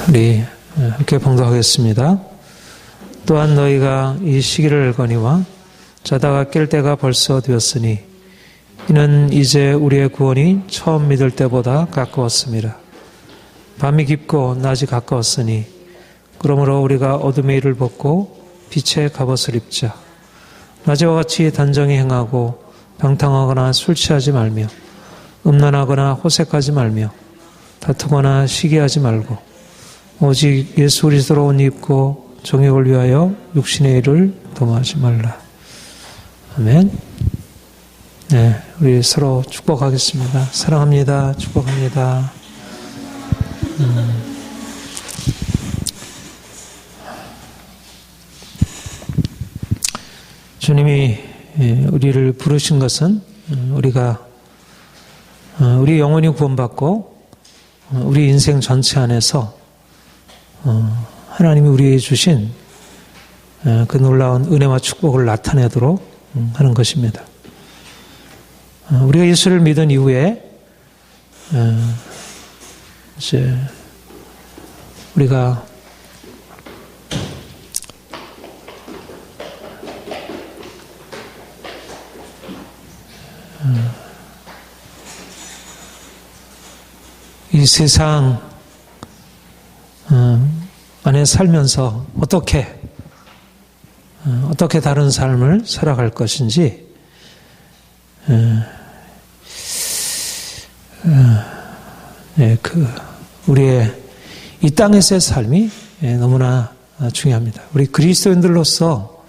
우리 함께 봉독하겠습니다. 또한 너희가 이 시기를 알거니와 자다가 깰 때가 벌써 되었으니 이는 이제 우리의 구원이 처음 믿을 때보다 가까웠습니다. 밤이 깊고 낮이 가까웠으니 그러므로 우리가 어둠의 일을 벗고 빛의 갑옷을 입자. 낮에와 같이 단정히 행하고 방탕하거나 술 취하지 말며 음란하거나 호색하지 말며 다투거나 시기하지 말고 오직 예수 그리스도로 옷 입고 정욕을 위하여 육신의 일을 도모하지 말라. 아멘. 네, 우리 서로 축복하겠습니다. 사랑합니다. 축복합니다. 주님이 우리를 부르신 것은 우리가 우리 영혼이 구원받고 우리 인생 전체 안에서 하나님이 우리에게 주신 그 놀라운 은혜와 축복을 나타내도록 하는 것입니다. 우리가 예수를 믿은 이후에 이제 우리가 이 세상 안에 살면서 어떻게 다른 삶을 살아갈 것인지 우리의 이 땅에서의 삶이 너무나 중요합니다. 우리 그리스도인들로서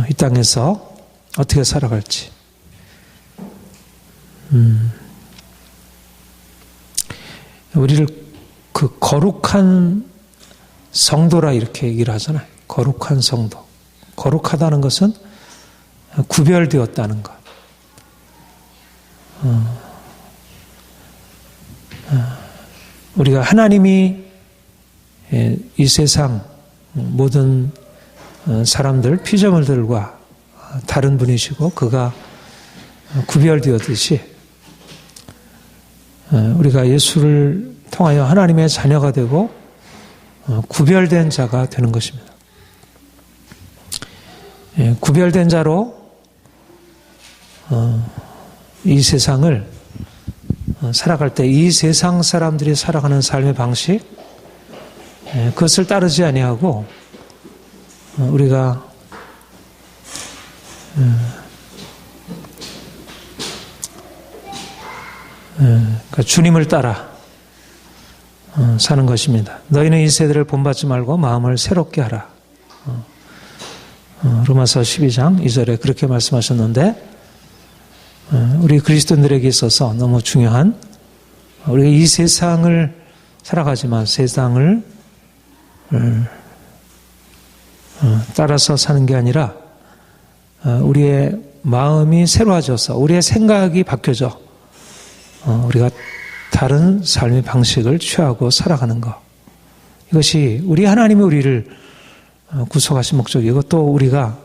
이 땅에서 어떻게 살아갈지. 우리를 그 거룩한 성도라 이렇게 얘기를 하잖아요. 거룩한 성도. 거룩하다는 것은 구별되었다는 것. 우리가 하나님이 이 세상 모든 사람들, 피조물들과 다른 분이시고 그가 구별되었듯이 우리가 예수를 통하여 하나님의 자녀가 되고 구별된 자가 되는 것입니다. 구별된 자로 이 세상을 살아갈 때 이 세상 사람들이 살아가는 삶의 방식 그것을 따르지 아니하고 우리가 그러니까 주님을 따라 사는 것입니다. 너희는 이 세대를 본받지 말고 마음을 새롭게 하라. 로마서 12장 2절에 그렇게 말씀하셨는데 우리 그리스도인들에게 있어서 너무 중요한 우리가 이 세상을 살아가지만 세상을 따라서 사는 게 아니라 우리의 마음이 새로워져서 우리의 생각이 바뀌어져 우리가 다른 삶의 방식을 취하고 살아가는 것. 이것이 우리 하나님이 우리를 구속하신 목적이고 또 우리가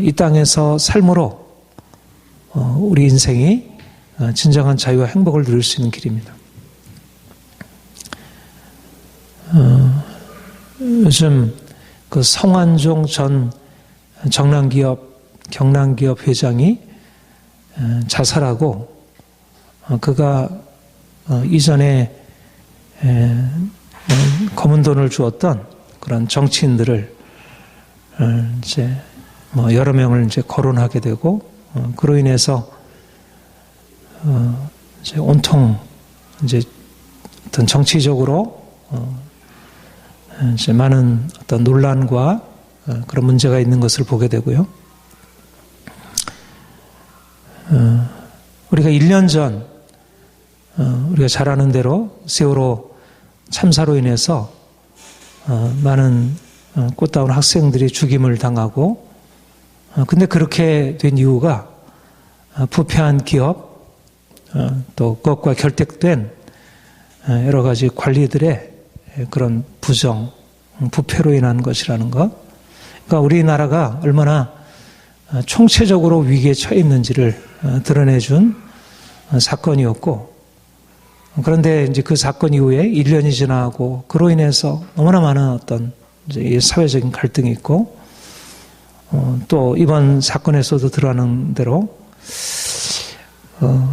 이 땅에서 삶으로 우리 인생이 진정한 자유와 행복을 누릴 수 있는 길입니다. 요즘 그 성완종 전 경남기업 회장이 자살하고 그가 이전에 검은 돈을 주었던 그런 정치인들을 이제 여러 명을 이제 거론하게 되고 그로 인해서 이제 온통 이제 어떤 정치적으로 이제 많은 어떤 논란과 그런 문제가 있는 것을 보게 되고요. 우리가 1년 전 우리가 잘 아는 대로 세월호 참사로 인해서 많은 꽃다운 학생들이 죽임을 당하고 근데 그렇게 된 이유가 부패한 기업 또 그것과 결탁된 여러 가지 관리들의 그런 부정, 부패로 인한 것이라는 것. 그러니까 우리나라가 얼마나 총체적으로 위기에 처해 있는지를 드러내준 사건이었고 그런데 이제 그 사건 이후에 1년이 지나고 그로 인해서 너무나 많은 어떤 이제 사회적인 갈등이 있고, 또 이번 사건에서도 드러나는 대로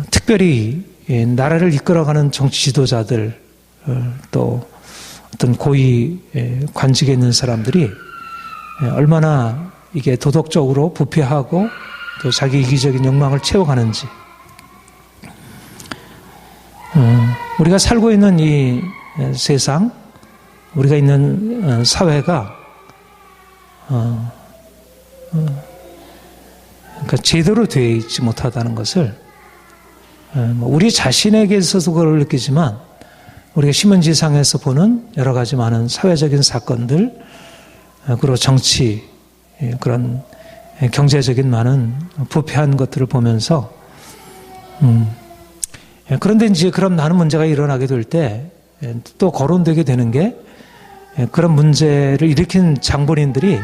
특별히 나라를 이끌어가는 정치 지도자들, 또 어떤 고위 관직에 있는 사람들이 얼마나 이게 도덕적으로 부패하고 또 자기 이기적인 욕망을 채워가는지, 우리가 살고 있는 이 세상, 우리가 있는 사회가 그러니까 제대로 되어 있지 못하다는 것을 우리 자신에게 있어서 그걸 느끼지만, 우리가 신문지상에서 보는 여러 가지 많은 사회적인 사건들, 그리고 정치, 그런 경제적인 많은 부패한 것들을 보면서, 그런데 이제 그런 많은 문제가 일어나게 될 때 또 거론되게 되는 게, 그런 문제를 일으킨 장본인들이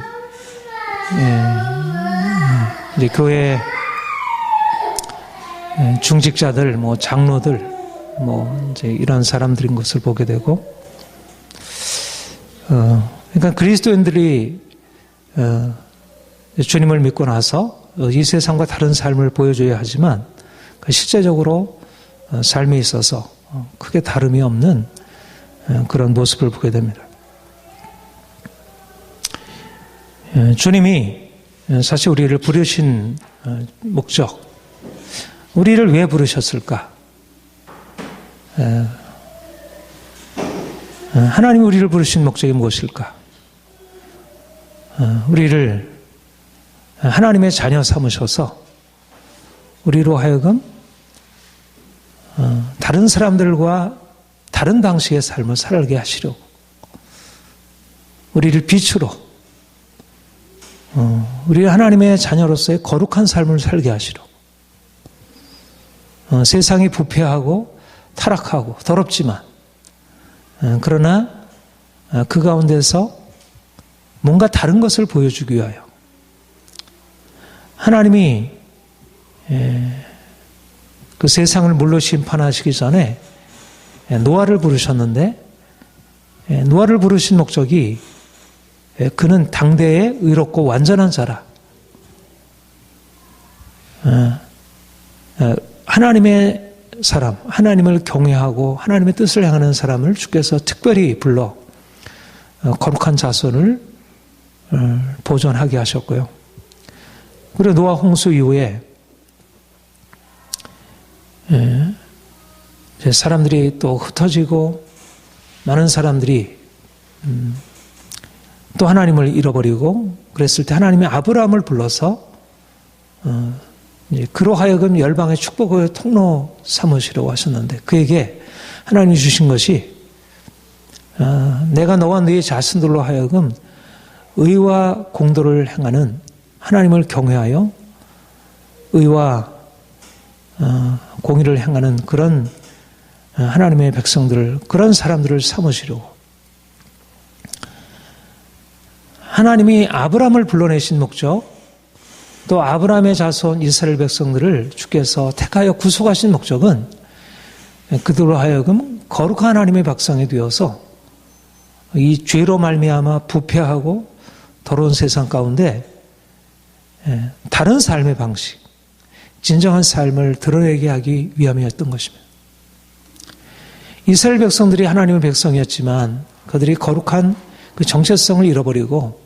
이제 교회 중직자들, 뭐 장로들, 뭐 이제 이런 사람들인 것을 보게 되고, 그러니까 그리스도인들이 주님을 믿고 나서 이 세상과 다른 삶을 보여줘야 하지만, 실제적으로 삶에 있어서 크게 다름이 없는 그런 모습을 보게 됩니다. 주님이 사실 우리를 부르신 목적, 우리를 왜 부르셨을까? 하나님이 우리를 부르신 목적이 무엇일까? 우리를 하나님의 자녀 삼으셔서 우리로 하여금 다른 사람들과 다른 방식의 삶을 살게 하시려고, 우리를 빛으로, 우리 하나님의 자녀로서의 거룩한 삶을 살게 하시려고, 세상이 부패하고 타락하고 더럽지만, 그러나 그 가운데서 뭔가 다른 것을 보여주기 위하여 하나님이 그 세상을 물로 심판하시기 전에 노아를 부르셨는데, 노아를 부르신 목적이 그는 당대의 의롭고 완전한 자라, 하나님의 사람, 하나님을 경외하고 하나님의 뜻을 향하는 사람을 주께서 특별히 불러 거룩한 자손을 보존하게 하셨고요. 그리고 노아 홍수 이후에 사람들이 또 흩어지고, 많은 사람들이 또 하나님을 잃어버리고 그랬을 때 하나님이 아브라함을 불러서 그로 하여금 열방의 축복의 통로 삼으시려고 하셨는데, 그에게 하나님이 주신 것이, 내가 너와 너의 자손들로 하여금 의와 공도를 행하는, 하나님을 경외하여 의와 공의를 행하는 그런 하나님의 백성들을, 그런 사람들을 삼으시려고, 하나님이 아브라함을 불러내신 목적, 또 아브라함의 자손 이스라엘 백성들을 주께서 택하여 구속하신 목적은 그들로 하여금 거룩한 하나님의 백성이 되어서 이 죄로 말미암아 부패하고 더러운 세상 가운데 다른 삶의 방식, 진정한 삶을 드러내게 하기 위함이었던 것입니다. 이스라엘 백성들이 하나님의 백성이었지만 그들이 거룩한 그 정체성을 잃어버리고,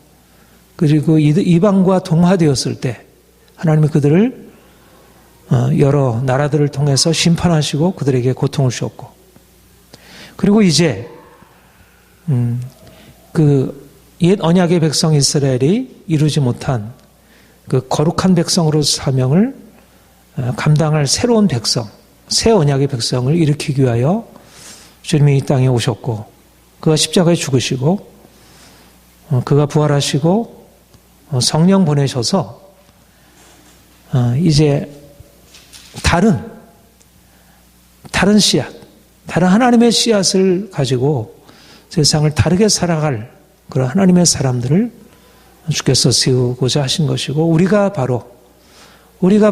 그리고 이방과 동화되었을 때 하나님이 그들을 여러 나라들을 통해서 심판하시고 그들에게 고통을 주었고, 그리고 이제 그 옛 언약의 백성 이스라엘이 이루지 못한 그 거룩한 백성으로 사명을 감당할 새로운 백성, 새 언약의 백성을 일으키기 위하여 주님이 이 땅에 오셨고, 그가 십자가에 죽으시고, 그가 부활하시고 성령 보내셔서 이제 다른 씨앗, 다른 하나님의 씨앗을 가지고 세상을 다르게 살아갈 그런 하나님의 사람들을 주께서 세우고자 하신 것이고, 우리가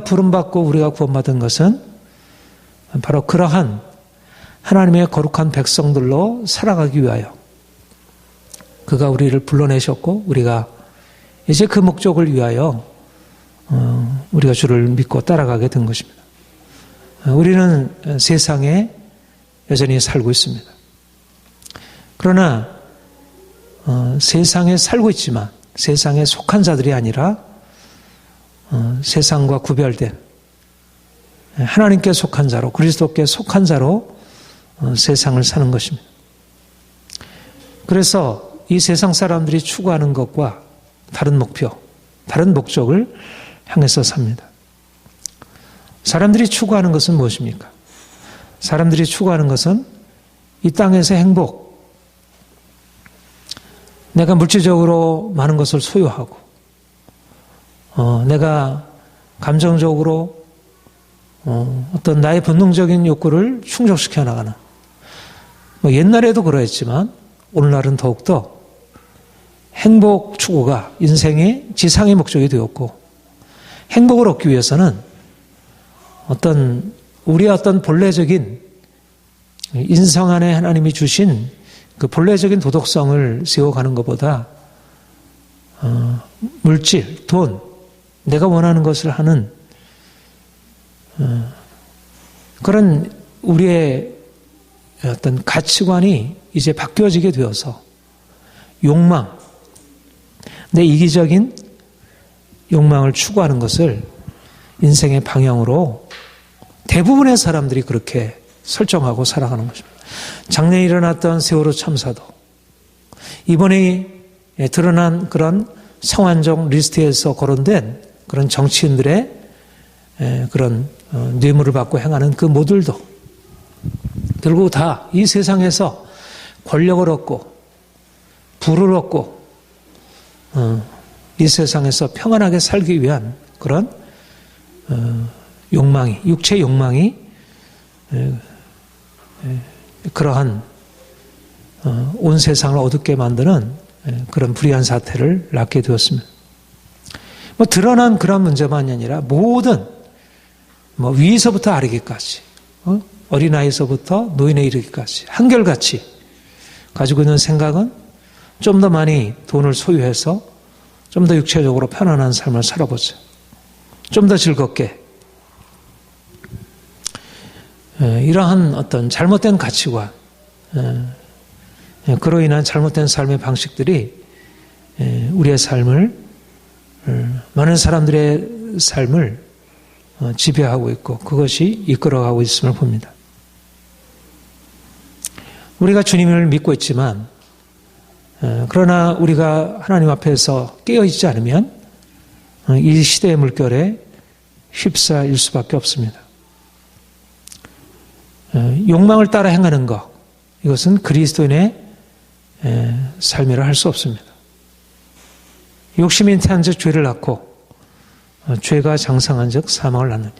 부름받고 우리가 구원받은 것은 바로 그러한 하나님의 거룩한 백성들로 살아가기 위하여 그가 우리를 불러내셨고 우리가 이제 그 목적을 위하여 우리가 주를 믿고 따라가게 된 것입니다. 우리는 세상에 여전히 살고 있습니다. 그러나 세상에 살고 있지만 세상에 속한 자들이 아니라 세상과 구별된 하나님께 속한 자로 그리스도께 속한 자로 세상을 사는 것입니다. 그래서 이 세상 사람들이 추구하는 것과 다른 목표, 다른 목적을 향해서 삽니다. 사람들이 추구하는 것은 무엇입니까? 사람들이 추구하는 것은 이 땅에서 행복, 내가 물질적으로 많은 것을 소유하고 내가 감정적으로 어떤 나의 본능적인 욕구를 충족시켜 나가는 옛날에도 그러했지만 오늘날은 더욱더 행복 추구가 인생의 지상의 목적이 되었고 행복을 얻기 위해서는 우리의 어떤 본래적인 인성 안에 하나님이 주신 그 본래적인 도덕성을 세워가는 것보다 물질, 돈, 내가 원하는 것을 하는 그런 우리의 어떤 가치관이 이제 바뀌어지게 되어서 욕망, 내 이기적인 욕망을 추구하는 것을 인생의 방향으로 대부분의 사람들이 그렇게 설정하고 살아가는 것입니다. 작년에 일어났던 세월호 참사도 이번에 드러난 그런 성환종 리스트에서 거론된 그런 정치인들의 그런 뇌물을 받고 행하는 그 모들도 결국 다 이 세상에서 권력을 얻고 부를 얻고 이 세상에서 평안하게 살기 위한 그런 욕망이, 육체 욕망이 그러한 온 세상을 어둡게 만드는 그런 불의한 사태를 낳게 되었습니다. 드러난 그런 문제만이 아니라 모든 위에서부터 아래기까지 어린아이에서부터 노인에 이르기까지 한결같이 가지고 있는 생각은 좀 더 많이 돈을 소유해서 좀 더 육체적으로 편안한 삶을 살아보자. 좀 더 즐겁게. 이러한 어떤 잘못된 가치관, 그로 인한 잘못된 삶의 방식들이 우리의 삶을, 많은 사람들의 삶을 지배하고 있고 그것이 이끌어가고 있음을 봅니다. 우리가 주님을 믿고 있지만 그러나 우리가 하나님 앞에서 깨어있지 않으면 이 시대의 물결에 휩싸일 수밖에 없습니다. 욕망을 따라 행하는 것, 이것은 그리스도인의 삶이라 할 수 없습니다. 욕심이 잉태한 즉 죄를 낳고 죄가 장성한 즉 사망을 낳느니라.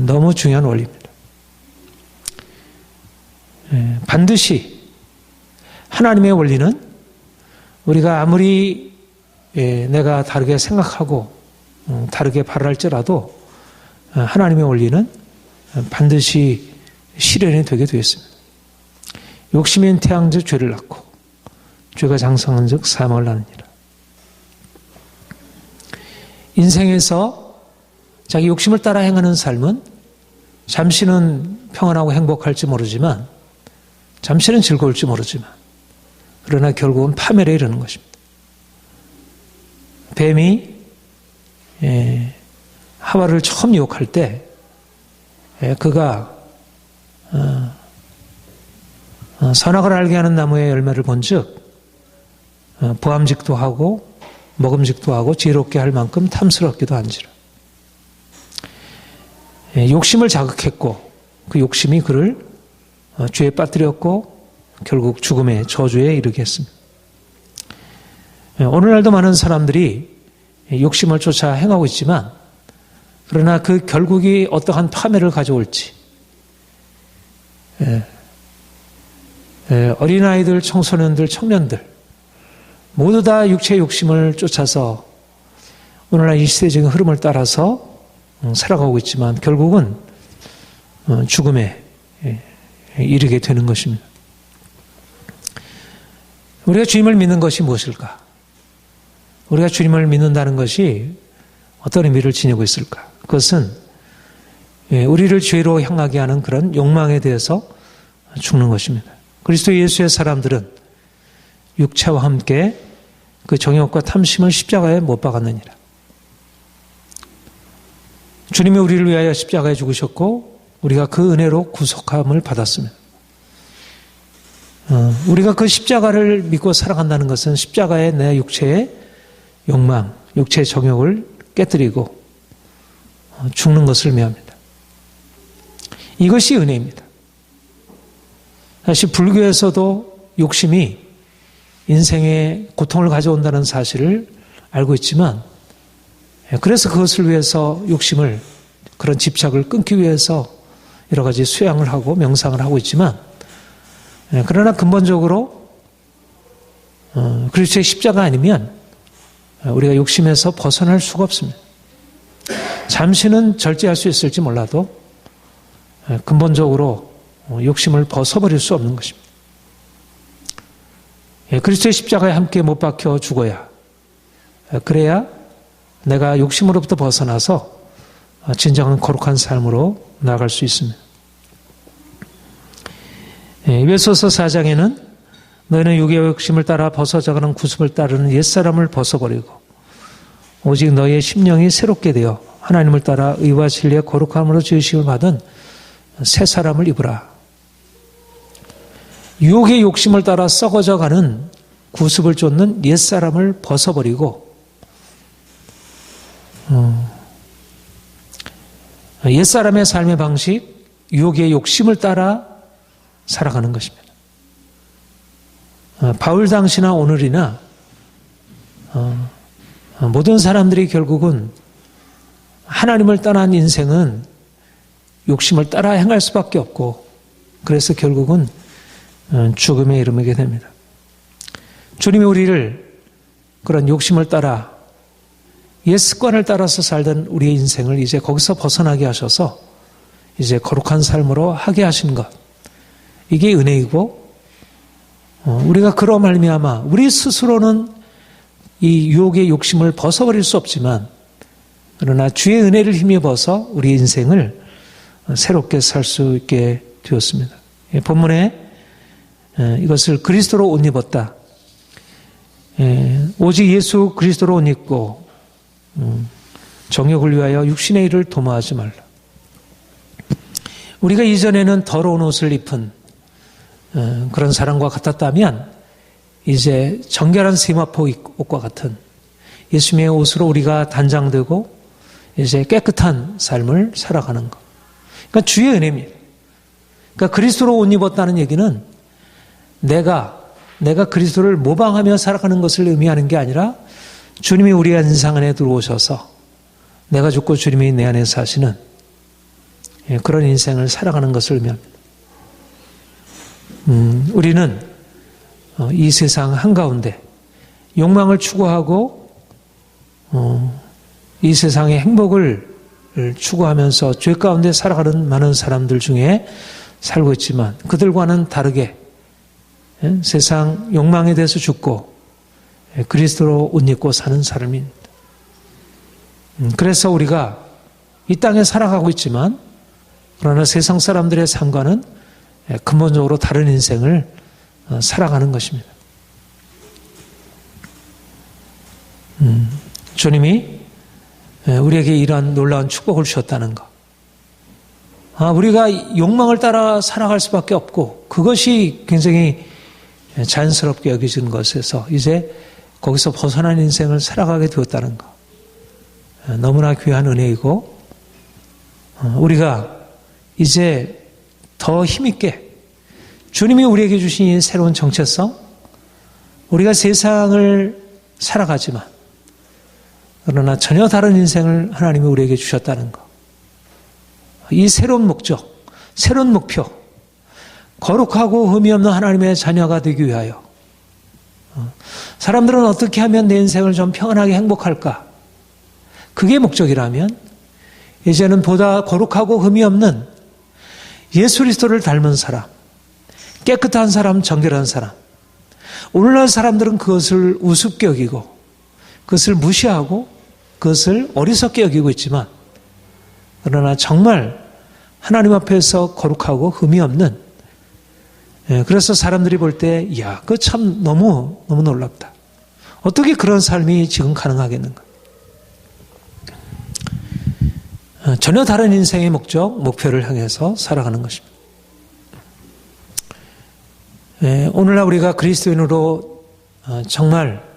너무 중요한 원리입니다. 반드시 하나님의 원리는 우리가 아무리 내가 다르게 생각하고 다르게 바랄지라도 하나님의 원리는 반드시 실현이 되게 되어 있습니다. 욕심이 잉태한 즉 죄를 낳고 죄가 장성한 즉 사망을 낳느니라. 인생에서 자기 욕심을 따라 행하는 삶은 잠시는 평안하고 행복할지 모르지만 잠시는 즐거울지 모르지만 그러나 결국은 파멸에 이르는 것입니다. 뱀이 하와를 처음 유혹할 때 그가 선악을 알게 하는 나무의 열매를 본즉 보암직도 하고 먹음직도 하고 지혜롭게 할 만큼 탐스럽기도 한지라. 욕심을 자극했고 그 욕심이 그를 죄에 빠뜨렸고 결국 죽음의 저주에 이르게 했습니다. 오늘날도 많은 사람들이 욕심을 쫓아 행하고 있지만 그러나 그 결국이 어떠한 파멸을 가져올지 어린아이들, 청소년들, 청년들 모두 다 육체의 욕심을 쫓아서 오늘날 이 시대적인 흐름을 따라서 살아가고 있지만 결국은 죽음의 이르게 되는 것입니다. 우리가 주님을 믿는 것이 무엇일까? 우리가 주님을 믿는다는 것이 어떤 의미를 지니고 있을까? 그것은 우리를 죄로 향하게 하는 그런 욕망에 대해서 죽는 것입니다. 그리스도 예수의 사람들은 육체와 함께 그 정욕과 탐심을 십자가에 못 박았느니라. 주님이 우리를 위하여 십자가에 죽으셨고 우리가 그 은혜로 구속함을 받았습니다. 우리가 그 십자가를 믿고 살아간다는 것은 십자가에 내 육체의 욕망, 육체의 정욕을 깨뜨리고 죽는 것을 의미합니다. 이것이 은혜입니다. 사실 불교에서도 욕심이 인생의 고통을 가져온다는 사실을 알고 있지만 그래서 그것을 위해서 욕심을 그런 집착을 끊기 위해서 여러 가지 수양을 하고 명상을 하고 있지만 그러나 근본적으로 그리스도의 십자가 아니면 우리가 욕심에서 벗어날 수가 없습니다. 잠시는 절제할 수 있을지 몰라도 근본적으로 욕심을 벗어버릴 수 없는 것입니다. 그리스도의 십자가에 함께 못 박혀 죽어야 그래야 내가 욕심으로부터 벗어나서 진정한 거룩한 삶으로 나아갈 수 있습니다. 에베소서 4장에는 너희는 육의 욕심을 따라 벗어져가는 구습을 따르는 옛사람을 벗어버리고 오직 너희의 심령이 새롭게 되어 하나님을 따라 의와 진리의 거룩함으로 지으심을 받은 새 사람을 입으라. 유혹의 욕심을 따라 썩어져가는 구습을 쫓는 옛사람을 벗어버리고 옛사람의 삶의 방식, 유혹의 욕심을 따라 살아가는 것입니다. 바울 당시나 오늘이나 모든 사람들이 결국은 하나님을 떠난 인생은 욕심을 따라 행할 수밖에 없고 그래서 결국은 죽음에 이르게 됩니다. 주님이 우리를 그런 욕심을 따라 옛 습관을 따라서 살던 우리의 인생을 이제 거기서 벗어나게 하셔서 이제 거룩한 삶으로 하게 하신 것, 이게 은혜이고 우리가 그로 말미암아 우리 스스로는 이 유혹의 욕심을 벗어버릴 수 없지만 그러나 주의 은혜를 힘입어서 우리 인생을 새롭게 살 수 있게 되었습니다. 본문에 이것을 그리스도로 옷 입었다. 오직 예수 그리스도로 옷 입고 정욕을 위하여 육신의 일을 도모하지 말라. 우리가 이전에는 더러운 옷을 입은 그런 사람과 같았다면 이제 정결한 세마포 옷과 같은 예수님의 옷으로 우리가 단장되고 이제 깨끗한 삶을 살아가는 것. 그러니까 주의 은혜입니다. 그러니까 그리스도로 옷 입었다는 얘기는 내가 그리스도를 모방하며 살아가는 것을 의미하는 게 아니라 주님이 우리의 인상 안에 들어오셔서 내가 죽고 주님이 내 안에 사시는 그런 인생을 살아가는 것을 의미합니다. 우리는 이 세상 한가운데 욕망을 추구하고 이 세상의 행복을 추구하면서 죄 가운데 살아가는 많은 사람들 중에 살고 있지만 그들과는 다르게 세상 욕망에 대해서 죽고 그리스도로 옷 입고 사는 사람입니다. 그래서 우리가 이 땅에 살아가고 있지만 그러나 세상 사람들의 삶과는 근본적으로 다른 인생을 살아가는 것입니다. 주님이 우리에게 이러한 놀라운 축복을 주셨다는 것. 우리가 욕망을 따라 살아갈 수밖에 없고 그것이 굉장히 자연스럽게 여겨진 것에서 이제 거기서 벗어난 인생을 살아가게 되었다는 것. 너무나 귀한 은혜이고 우리가 이제 더 힘있게 주님이 우리에게 주신 이 새로운 정체성, 우리가 세상을 살아가지만 그러나 전혀 다른 인생을 하나님이 우리에게 주셨다는 것. 이 새로운 목적, 새로운 목표, 거룩하고 흠이 없는 하나님의 자녀가 되기 위하여 사람들은 어떻게 하면 내 인생을 좀 평안하게 행복할까? 그게 목적이라면 이제는 보다 거룩하고 흠이 없는 예수 그리스도를 닮은 사람, 깨끗한 사람, 정결한 사람. 오늘날 사람들은 그것을 우습게 여기고 그것을 무시하고 그것을 어리석게 여기고 있지만, 그러나 정말 하나님 앞에서 거룩하고 흠이 없는, 그래서 사람들이 볼 때 이야, 그거 참 너무 놀랍다. 어떻게 그런 삶이 지금 가능하겠는가? 전혀 다른 인생의 목표를 향해서 살아가는 것입니다. 오늘날 우리가 그리스도인으로 정말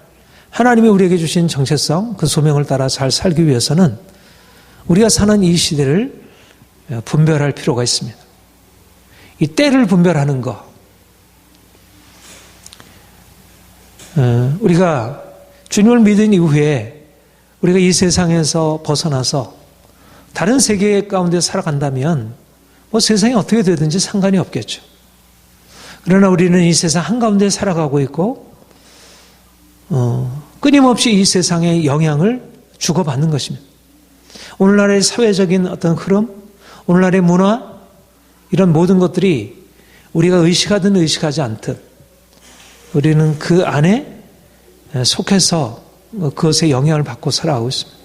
하나님이 우리에게 주신 정체성, 그 소명을 따라 잘 살기 위해서는 우리가 사는 이 시대를 분별할 필요가 있습니다. 이 때를 분별하는 것. 우리가 주님을 믿은 이후에 우리가 이 세상에서 벗어나서 다른 세계 가운데 살아간다면 뭐 세상이 어떻게 되든지 상관이 없겠죠. 그러나 우리는 이 세상 한가운데 살아가고 있고 끊임없이 이 세상의 영향을 주고받는 것입니다. 오늘날의 사회적인 어떤 흐름, 오늘날의 문화, 이런 모든 것들이 우리가 의식하든 의식하지 않든 우리는 그 안에 속해서 그것의 영향을 받고 살아가고 있습니다.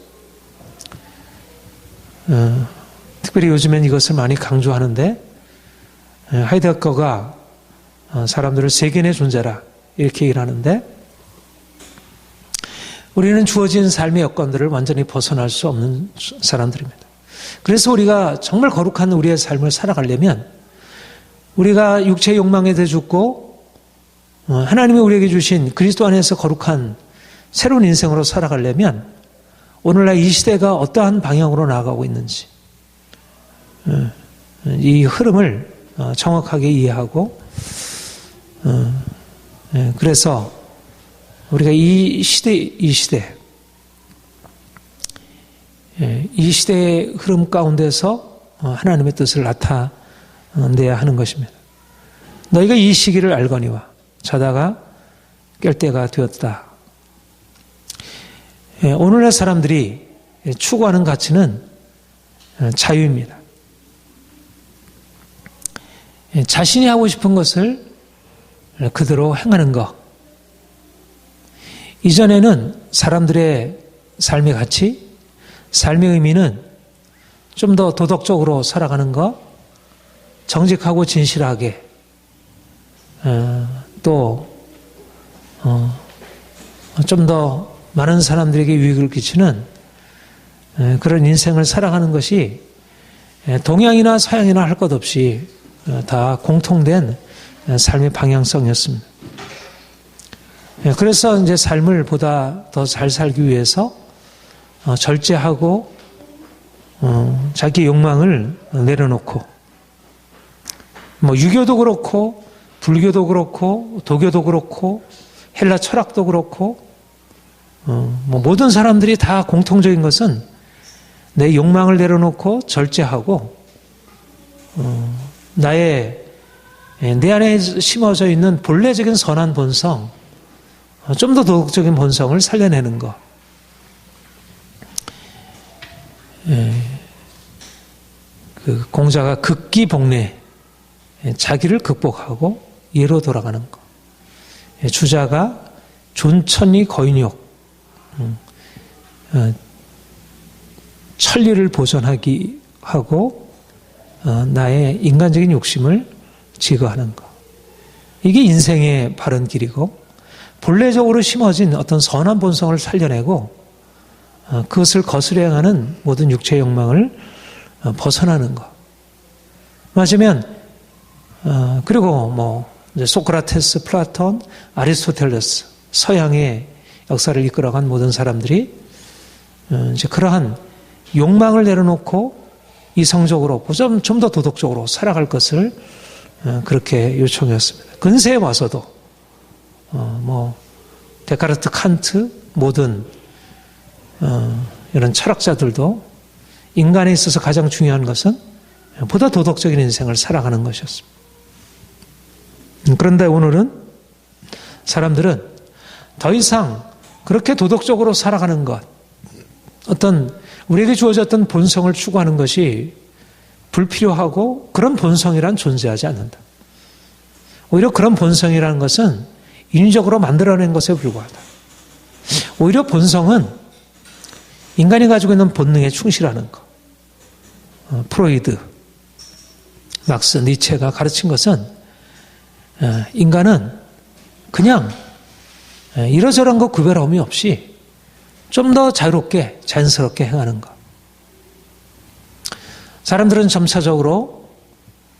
특별히 요즘엔 이것을 많이 강조하는데, 하이데거가 사람들을 세계인의 존재라 이렇게 얘기를 하는데, 우리는 주어진 삶의 여건들을 완전히 벗어날 수 없는 사람들입니다. 그래서 우리가 정말 거룩한 우리의 삶을 살아가려면 우리가 육체의 욕망에 대해 죽고 하나님이 우리에게 주신 그리스도 안에서 거룩한 새로운 인생으로 살아가려면 오늘날 이 시대가 어떠한 방향으로 나아가고 있는지 이 흐름을 정확하게 이해하고 그래서 우리가 이 시대의 흐름 가운데서 하나님의 뜻을 나타내야 하는 것입니다. 너희가 이 시기를 알거니와 자다가 깰 때가 되었다. 오늘날 사람들이 추구하는 가치는 자유입니다. 자신이 하고 싶은 것을 그대로 행하는 것. 이전에는 사람들의 삶의 가치, 삶의 의미는 좀 더 도덕적으로 살아가는 것, 정직하고 진실하게, 또 좀 더 많은 사람들에게 유익을 끼치는 그런 인생을 살아가는 것이 동양이나 서양이나 할 것 없이 다 공통된 삶의 방향성이었습니다. 그래서 이제 삶을 보다 더 잘 살기 위해서 절제하고 자기 욕망을 내려놓고 뭐 유교도 그렇고 불교도 그렇고 도교도 그렇고 헬라 철학도 그렇고 뭐 모든 사람들이 다 공통적인 것은 내 욕망을 내려놓고 절제하고 내 안에 심어져 있는 본래적인 선한 본성, 좀 더 도덕적인 본성을 살려내는 것. 그 공자가 극기복례, 자기를 극복하고 예로 돌아가는 것. 주자가 존천리 거인욕, 천리를 보존하기 하고 나의 인간적인 욕심을 제거하는 것. 이게 인생의 바른 길이고 본래적으로 심어진 어떤 선한 본성을 살려내고 그것을 거스려 행하는 모든 육체의 욕망을 벗어나는 것. 맞으면 그리고 뭐 소크라테스, 플라톤, 아리스토텔레스, 서양의 역사를 이끌어간 모든 사람들이 이제 그러한 욕망을 내려놓고 이성적으로 좀 더 도덕적으로 살아갈 것을 그렇게 요청했습니다. 근세에 와서도 뭐 데카르트, 칸트 모든 이런 철학자들도 인간에 있어서 가장 중요한 것은 보다 도덕적인 인생을 살아가는 것이었습니다. 그런데 오늘은 사람들은 더 이상 그렇게 도덕적으로 살아가는 것, 어떤 우리에게 주어졌던 본성을 추구하는 것이 불필요하고 그런 본성이란 존재하지 않는다. 오히려 그런 본성이라는 것은 인위적으로 만들어낸 것에 불과하다. 오히려 본성은 인간이 가지고 있는 본능에 충실하는 것. 프로이드, 막스, 니체가 가르친 것은 인간은 그냥 이러저러한 것 구별함이 없이 좀 더 자유롭게 자연스럽게 행하는 것. 사람들은 점차적으로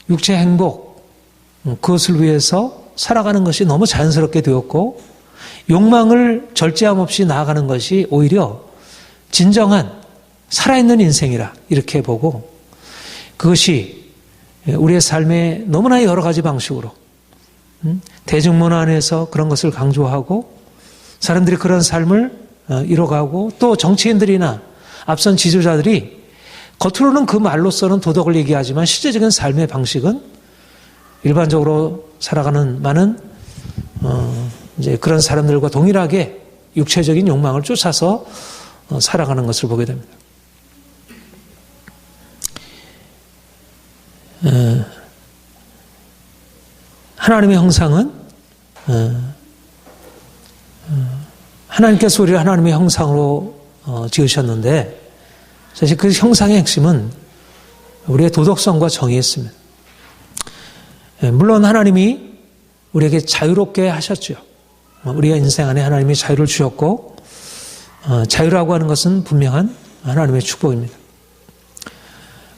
육체 행복, 그것을 위해서 살아가는 것이 너무 자연스럽게 되었고 욕망을 절제함 없이 나아가는 것이 오히려 진정한 살아있는 인생이라 이렇게 보고 그것이 우리의 삶의 너무나 여러 가지 방식으로 대중문화 안에서 그런 것을 강조하고 사람들이 그런 삶을 이뤄가고 또 정치인들이나 앞선 지도자들이 겉으로는 그 말로서는 도덕을 얘기하지만 실제적인 삶의 방식은 일반적으로 살아가는 많은 이제 그런 사람들과 동일하게 육체적인 욕망을 쫓아서 살아가는 것을 보게 됩니다. 하나님의 형상은 하나님께서 우리를 하나님의 형상으로 지으셨는데 사실 그 형상의 핵심은 우리의 도덕성과 정의에 있습니다. 물론 하나님이 우리에게 자유롭게 하셨죠. 우리의 인생 안에 하나님이 자유를 주셨고 자유라고 하는 것은 분명한 하나님의 축복입니다.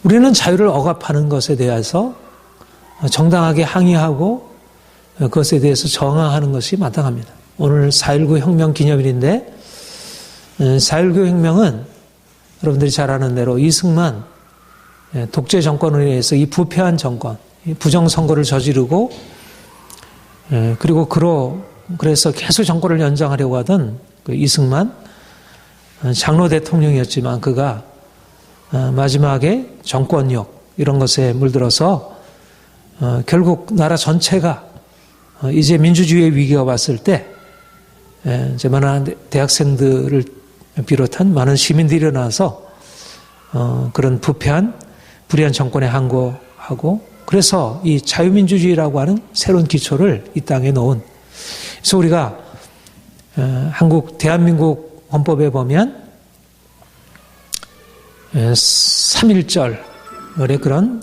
우리는 자유를 억압하는 것에 대해서 정당하게 항의하고 그것에 대해서 저항하는 것이 마땅합니다. 오늘 4.19 혁명 기념일인데 4.19 혁명은 여러분들이 잘 아는 대로 이승만 독재 정권에 의해서 이 부패한 정권, 부정선거를 저지르고 그리고 그래서 계속 정권을 연장하려고 하던 그 이승만 장로 대통령이었지만 그가 마지막에 정권력 이런 것에 물들어서 결국 나라 전체가 이제 민주주의의 위기가 왔을 때 이제 많은 대학생들을 비롯한 많은 시민들이 일어나서 그런 부패한 불의한 정권에 항거하고 그래서 이 자유민주주의라고 하는 새로운 기초를 이 땅에 놓은 그래서 우리가 대한민국 헌법에 보면 3.1절의 그런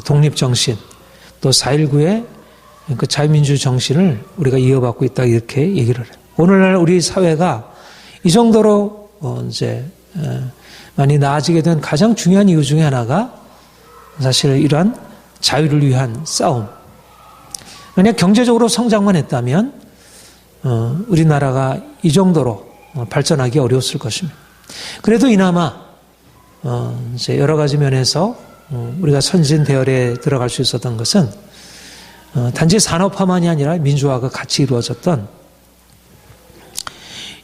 독립정신 또 4.19의 그 자유민주 정신을 우리가 이어받고 있다 이렇게 얘기를 해요. 오늘날 우리 사회가 이 정도로 이제 많이 나아지게 된 가장 중요한 이유 중에 하나가 사실 이러한 자유를 위한 싸움. 만약 경제적으로 성장만 했다면 우리나라가 이 정도로 발전하기 어려웠을 것입니다. 그래도 이나마 이제 여러 가지 면에서 우리가 선진 대열에 들어갈 수 있었던 것은 단지 산업화만이 아니라 민주화가 같이 이루어졌던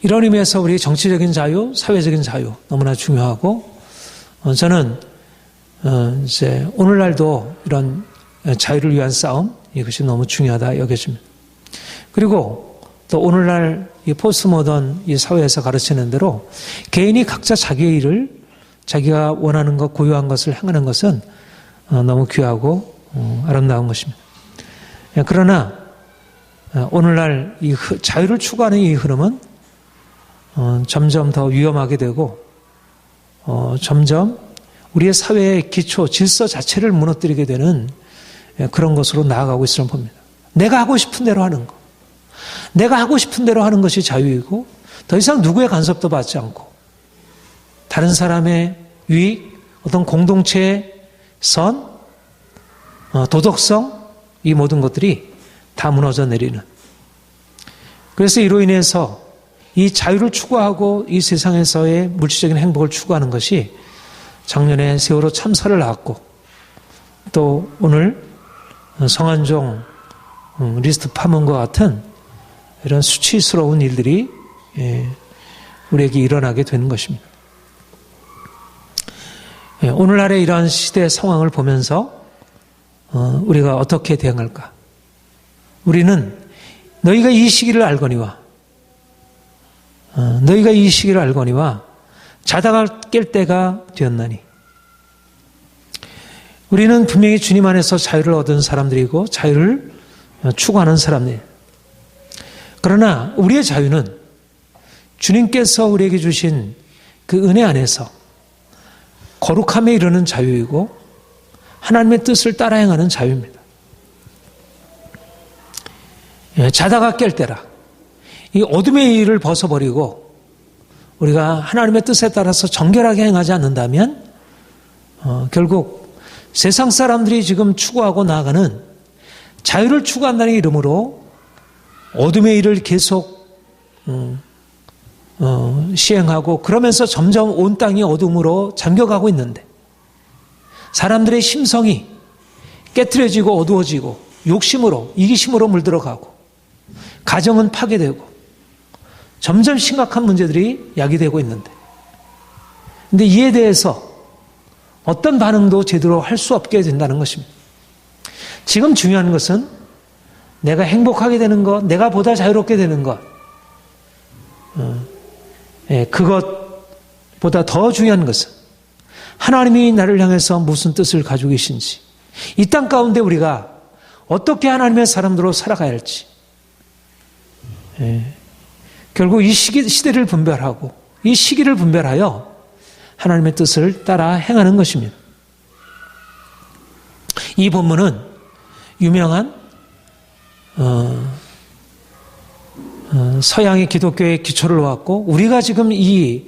이런 의미에서 우리 정치적인 자유, 사회적인 자유 너무나 중요하고 저는 이제 오늘날도 이런 자유를 위한 싸움 이것이 너무 중요하다 여겨집니다. 그리고 또 오늘날 이 포스트 모던 이 사회에서 가르치는 대로 개인이 각자 자기의 일을 자기가 원하는 것, 고유한 것을 행하는 것은 너무 귀하고 아름다운 것입니다. 그러나 오늘날 이 자유를 추구하는 이 흐름은 점점 더 위험하게 되고 점점 우리의 사회의 기초, 질서 자체를 무너뜨리게 되는 그런 것으로 나아가고 있음을 봅니다. 내가 하고 싶은 대로 하는 것. 내가 하고 싶은 대로 하는 것이 자유이고 더 이상 누구의 간섭도 받지 않고 다른 사람의 유익, 어떤 공동체의 선, 도덕성 이 모든 것들이 다 무너져 내리는 그래서 이로 인해서 이 자유를 추구하고 이 세상에서의 물질적인 행복을 추구하는 것이 작년에 세월호 참사를 낳았고 또 오늘 성완종 리스트 파문과 같은 이런 수치스러운 일들이 우리에게 일어나게 되는 것입니다. 오늘날의 이러한 시대 상황을 보면서 우리가 어떻게 대응할까? 우리는 너희가 이 시기를 알거니와 자다가 깰 때가 되었나니 우리는 분명히 주님 안에서 자유를 얻은 사람들이고 자유를 추구하는 사람들. 그러나 우리의 자유는 주님께서 우리에게 주신 그 은혜 안에서 거룩함에 이르는 자유이고 하나님의 뜻을 따라 행하는 자유입니다. 자다가 깰 때라 이 어둠의 일을 벗어버리고 우리가 하나님의 뜻에 따라서 정결하게 행하지 않는다면 결국 세상 사람들이 지금 추구하고 나아가는 자유를 추구한다는 이름으로 어둠의 일을 계속 시행하고 그러면서 점점 온 땅이 어둠으로 잠겨가고 있는데 사람들의 심성이 깨트려지고 어두워지고 욕심으로 이기심으로 물들어가고 가정은 파괴되고 점점 심각한 문제들이 야기되고 있는데 근데 이에 대해서 어떤 반응도 제대로 할 수 없게 된다는 것입니다. 지금 중요한 것은 내가 행복하게 되는 것, 내가 보다 자유롭게 되는 것, 그것보다 더 중요한 것은 하나님이 나를 향해서 무슨 뜻을 가지고 계신지, 이 땅 가운데 우리가 어떻게 하나님의 사람들로 살아가야 할지, 결국 이 시대를 분별하고 이 시기를 분별하여 하나님의 뜻을 따라 행하는 것입니다. 이 본문은 유명한 서양의 기독교의 기초를 놓았고 우리가 지금 이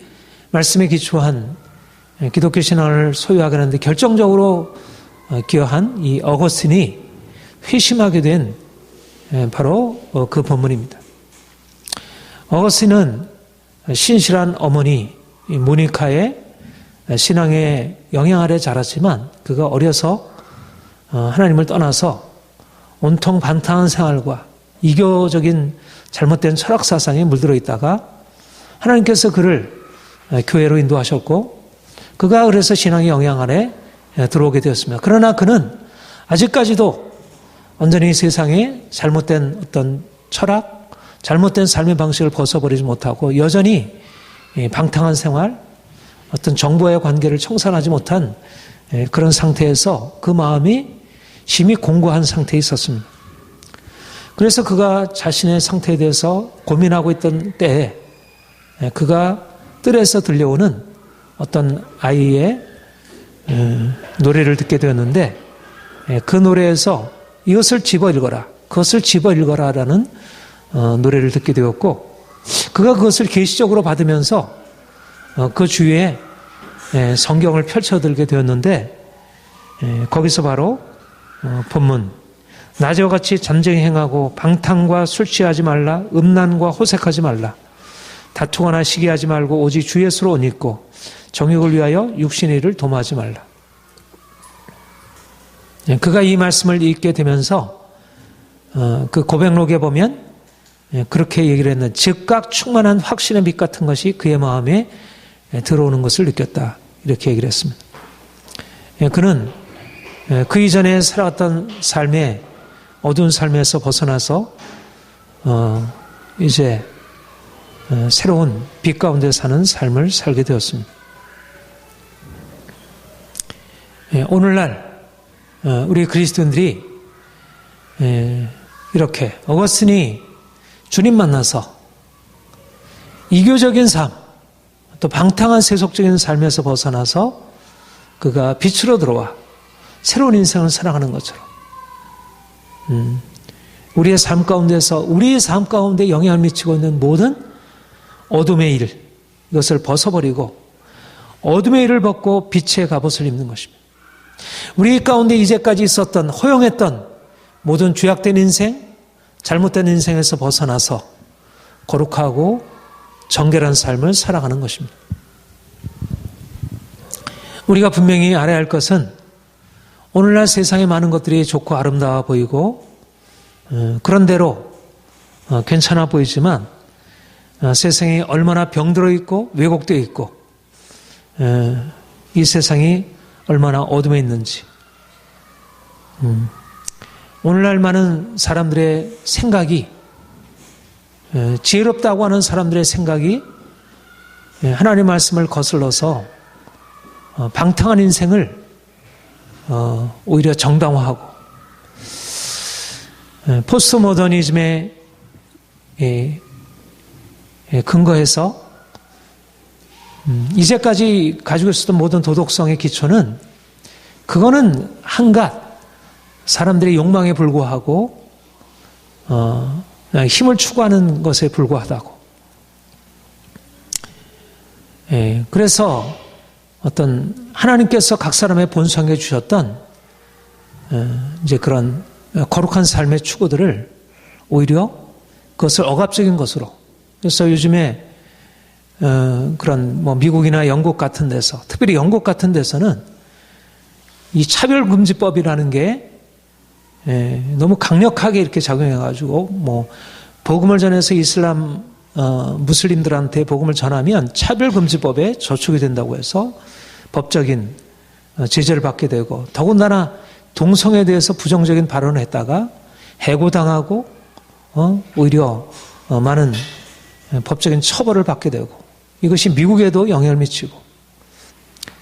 말씀에 기초한 기독교 신앙을 소유하게 하는데 결정적으로 기여한 이 어거스틴이 회심하게 된 바로 그 본문입니다. 어거스틴은 신실한 어머니 모니카의 신앙의 영향 아래 자랐지만 그가 어려서 하나님을 떠나서 온통 방탕한 생활과 이교적인 잘못된 철학 사상에 물들어 있다가 하나님께서 그를 교회로 인도하셨고 그가 그래서 신앙의 영향 아래 들어오게 되었습니다. 그러나 그는 아직까지도 완전히 세상의 잘못된 어떤 철학, 잘못된 삶의 방식을 벗어버리지 못하고 여전히 방탕한 생활, 어떤 정보의 관계를 청산하지 못한 그런 상태에서 그 마음이 심히 공고한 상태에 있었습니다. 그래서 그가 자신의 상태에 대해서 고민하고 있던 때에 그가 뜰에서 들려오는 어떤 아이의 노래를 듣게 되었는데 그 노래에서 이것을 집어 읽어라, 그것을 집어 읽어라라는 노래를 듣게 되었고 그가 그것을 계시적으로 받으면서 그 주위에 성경을 펼쳐들게 되었는데 거기서 바로 본문 낮에와 같이 잠쟁이 행하고 방탕과 술 취하지 말라, 음란과 호색하지 말라, 다투거나 시기하지 말고 오직 주 예수로 옷 입고 정욕을 위하여 육신의 일을 도모하지 말라. 그가 이 말씀을 읽게 되면서 그 고백록에 보면 그렇게 얘기를 했는데 즉각 충만한 확신의 빛 같은 것이 그의 마음에 들어오는 것을 느꼈다. 이렇게 얘기를 했습니다. 그는 그 이전에 살아왔던 삶의 어두운 삶에서 벗어나서 이제 새로운 빛 가운데 사는 삶을 살게 되었습니다. 오늘날 우리 그리스도인들이 이렇게 어거스틴이 주님 만나서 이교적인 삶, 또 방탕한 세속적인 삶에서 벗어나서 그가 빛으로 들어와 새로운 인생을 살아가는 것처럼 우리의 삶 가운데서 우리의 삶 가운데 영향을 미치고 있는 모든 어둠의 일, 이것을 벗어버리고 어둠의 일을 벗고 빛의 갑옷을 입는 것입니다. 우리 가운데 이제까지 있었던 허용했던 모든 죄악된 인생, 잘못된 인생에서 벗어나서 거룩하고 정결한 삶을 살아가는 것입니다. 우리가 분명히 알아야 할 것은 오늘날 세상의 많은 것들이 좋고 아름다워 보이고 그런대로 괜찮아 보이지만 세상이 얼마나 병들어 있고 왜곡되어 있고 이 세상이 얼마나 어둠에 있는지 오늘날 많은 사람들의 생각이 지혜롭다고 하는 사람들의 생각이 하나님의 말씀을 거슬러서 방탕한 인생을 오히려 정당화하고 포스트 모더니즘에 근거해서 이제까지 가지고 있었던 모든 도덕성의 기초는 그거는 한갓 사람들의 욕망에 불구하고 그냥 힘을 추구하는 것에 불과하다고. 그래서 어떤 하나님께서 각 사람의 본성에 주셨던 이제 그런 거룩한 삶의 추구들을 오히려 그것을 억압적인 것으로. 그래서 요즘에 그런 뭐 미국이나 영국 같은 데서, 특별히 영국 같은 데서는 이 차별금지법이라는 게 너무 강력하게 이렇게 작용해가지고 뭐 복음을 전해서 이슬람 무슬림들한테 복음을 전하면 차별금지법에 저촉이 된다고 해서 법적인 제재를 받게 되고, 더군다나 동성애에 대해서 부정적인 발언을 했다가 해고당하고 오히려 많은 법적인 처벌을 받게 되고, 이것이 미국에도 영향을 미치고,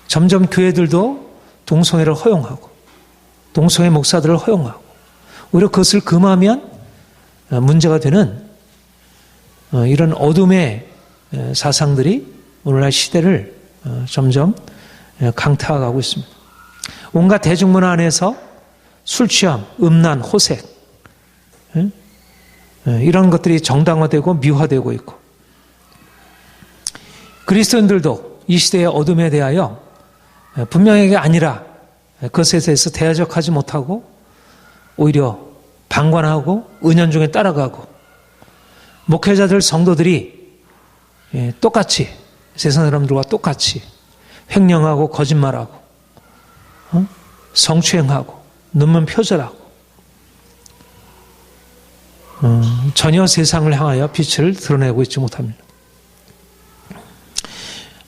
점점 교회들도 동성애를 허용하고 동성애 목사들을 허용하고, 오히려 그것을 금하면 문제가 되는 이런 어둠의 사상들이 오늘날 시대를 점점 강타하고 있습니다. 온갖 대중문화 안에서 술 취함, 음란, 호색 이런 것들이 정당화되고 미화되고 있고, 그리스도인들도 이 시대의 어둠에 대하여 분명하게 아니라 그것에 대해서 대적하지 못하고 오히려 방관하고 은연중에 따라가고, 목회자들 성도들이 똑같이 세상 사람들과 똑같이 횡령하고 거짓말하고 성추행하고 눈먼 표절하고 전혀 세상을 향하여 빛을 드러내고 있지 못합니다.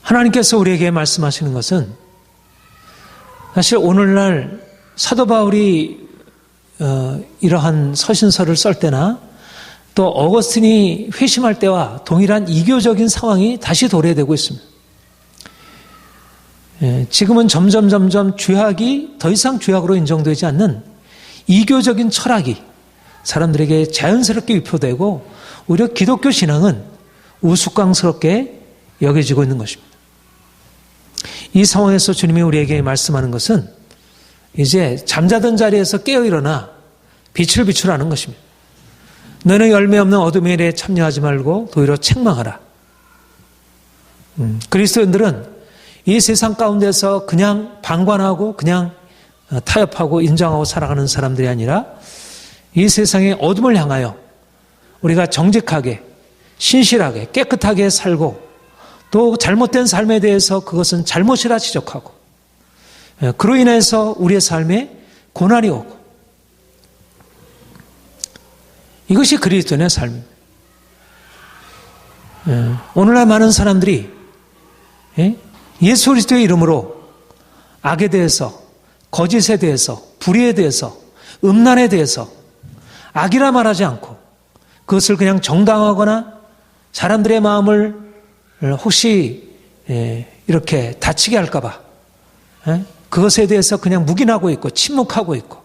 하나님께서 우리에게 말씀하시는 것은 사실 오늘날 사도 바울이 이러한 서신서를 쓸 때나 또 어거스틴이 회심할 때와 동일한 이교적인 상황이 다시 도래되고 있습니다. 지금은 점점 죄악이 더 이상 죄악으로 인정되지 않는 이교적인 철학이 사람들에게 자연스럽게 유포되고, 오히려 기독교 신앙은 우스꽝스럽게 여겨지고 있는 것입니다. 이 상황에서 주님이 우리에게 말씀하는 것은 이제 잠자던 자리에서 깨어 일어나 빛을 비추라는 것입니다. 너는 열매 없는 어둠의 일에 참여하지 말고 도리어 책망하라. 그리스도인들은 이 세상 가운데서 그냥 방관하고 그냥 타협하고 인정하고 살아가는 사람들이 아니라 이 세상의 어둠을 향하여 우리가 정직하게 신실하게 깨끗하게 살고, 또 잘못된 삶에 대해서 그것은 잘못이라 지적하고, 그로 인해서 우리의 삶에 고난이 오고, 이것이 그리스도인의 삶입니다. 오늘날 많은 사람들이 예수 그리스도의 이름으로 악에 대해서, 거짓에 대해서, 불의에 대해서, 음란에 대해서 악이라 말하지 않고 그것을 그냥 정당화하거나 사람들의 마음을 혹시 이렇게 다치게 할까 봐 그것에 대해서 그냥 묵인하고 있고 침묵하고 있고,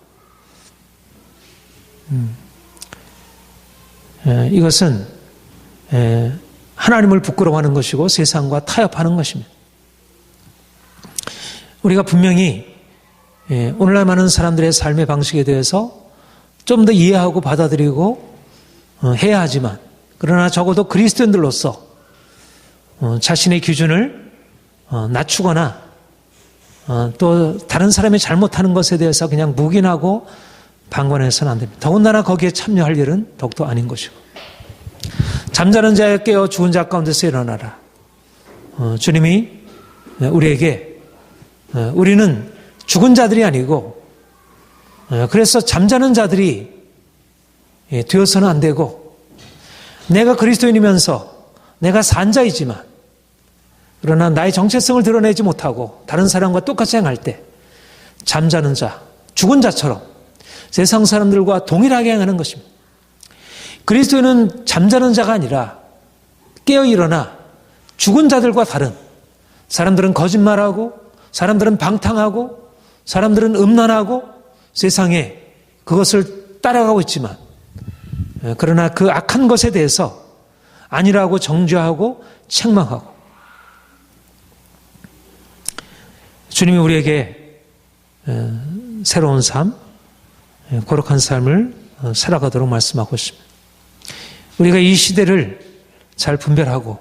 이것은 하나님을 부끄러워하는 것이고 세상과 타협하는 것입니다. 우리가 분명히 오늘날 많은 사람들의 삶의 방식에 대해서 좀 더 이해하고 받아들이고 해야 하지만, 그러나 적어도 그리스도인들로서 자신의 기준을 낮추거나 또 다른 사람이 잘못하는 것에 대해서 그냥 묵인하고 방관해서는 안 됩니다. 더군다나 거기에 참여할 일은 더욱더 아닌 것이고, 잠자는 자에 깨어 죽은 자 가운데서 일어나라. 주님이 우리에게 우리는 죽은 자들이 아니고, 그래서 잠자는 자들이 되어서는 안 되고, 내가 그리스도인이면서 내가 산 자이지만 그러나 나의 정체성을 드러내지 못하고 다른 사람과 똑같이 행할 때 잠자는 자, 죽은 자처럼 세상 사람들과 동일하게 행하는 것입니다. 그리스도인은 잠자는 자가 아니라 깨어 일어나 죽은 자들과 다른, 사람들은 거짓말하고 사람들은 방탕하고 사람들은 음란하고 세상에 그것을 따라가고 있지만, 그러나 그 악한 것에 대해서 아니라고 정죄하고 책망하고, 주님이 우리에게 새로운 삶, 거룩한 삶을 살아가도록 말씀하고 있습니다. 우리가 이 시대를 잘 분별하고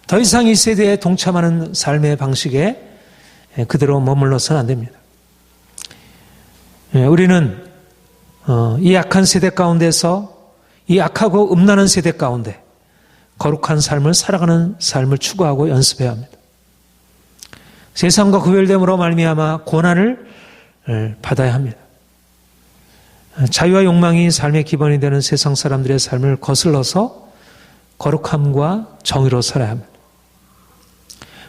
더 이상 이 세대에 동참하는 삶의 방식에 그대로 머물러서는 안 됩니다. 우리는 이 악한 세대 가운데서, 이 악하고 음란한 세대 가운데 거룩한 삶을 살아가는 삶을 추구하고 연습해야 합니다. 세상과 구별됨으로 말미암아 고난을 받아야 합니다. 자유와 욕망이 삶의 기본이 되는 세상 사람들의 삶을 거슬러서 거룩함과 정의로 살아야 합니다.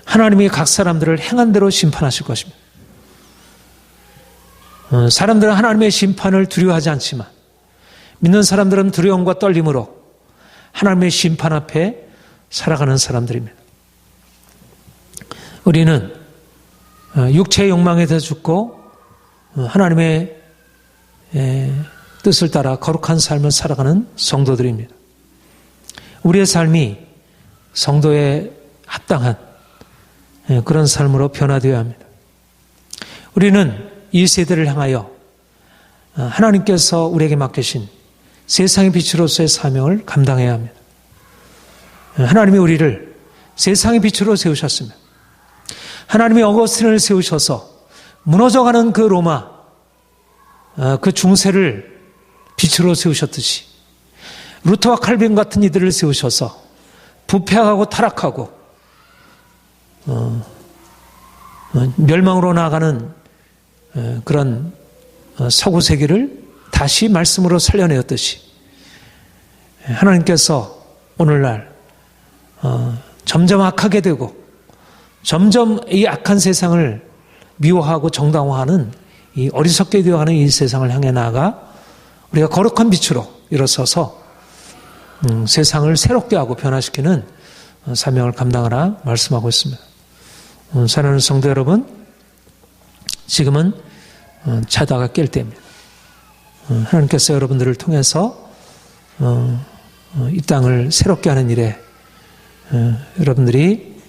하나님이 각 사람들을 행한 대로 심판하실 것입니다. 사람들은 하나님의 심판을 두려워하지 않지만 믿는 사람들은 두려움과 떨림으로 하나님의 심판 앞에 살아가는 사람들입니다. 우리는 육체의 욕망에 대해 죽고 하나님의 뜻을 따라 거룩한 삶을 살아가는 성도들입니다. 우리의 삶이 성도에 합당한 그런 삶으로 변화되어야 합니다. 우리는 이 세대를 향하여 하나님께서 우리에게 맡기신 세상의 빛으로서의 사명을 감당해야 합니다. 하나님이 우리를 세상의 빛으로 세우셨습니다. 하나님이 어거스틴을 세우셔서 무너져가는 그 로마, 그 중세를 빛으로 세우셨듯이 루터와 칼빈 같은 이들을 세우셔서 부패하고 타락하고 멸망으로 나아가는 그런 서구 세계를 다시 말씀으로 살려내었듯이 하나님께서 오늘날 점점 악하게 되고 점점 이 악한 세상을 미워하고 정당화하는 이 어리석게 되어가는 이 세상을 향해 나아가 우리가 거룩한 빛으로 일어서서 세상을 새롭게 하고 변화시키는 사명을 감당하라 말씀하고 있습니다. 사랑하는 성도 여러분, 지금은 자다가 깰 때입니다. 하나님께서 여러분들을 통해서 이 땅을 새롭게 하는 일에 여러분들이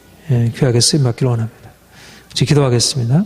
귀하게 쓰임받기를 원합니다. 기도하겠습니다.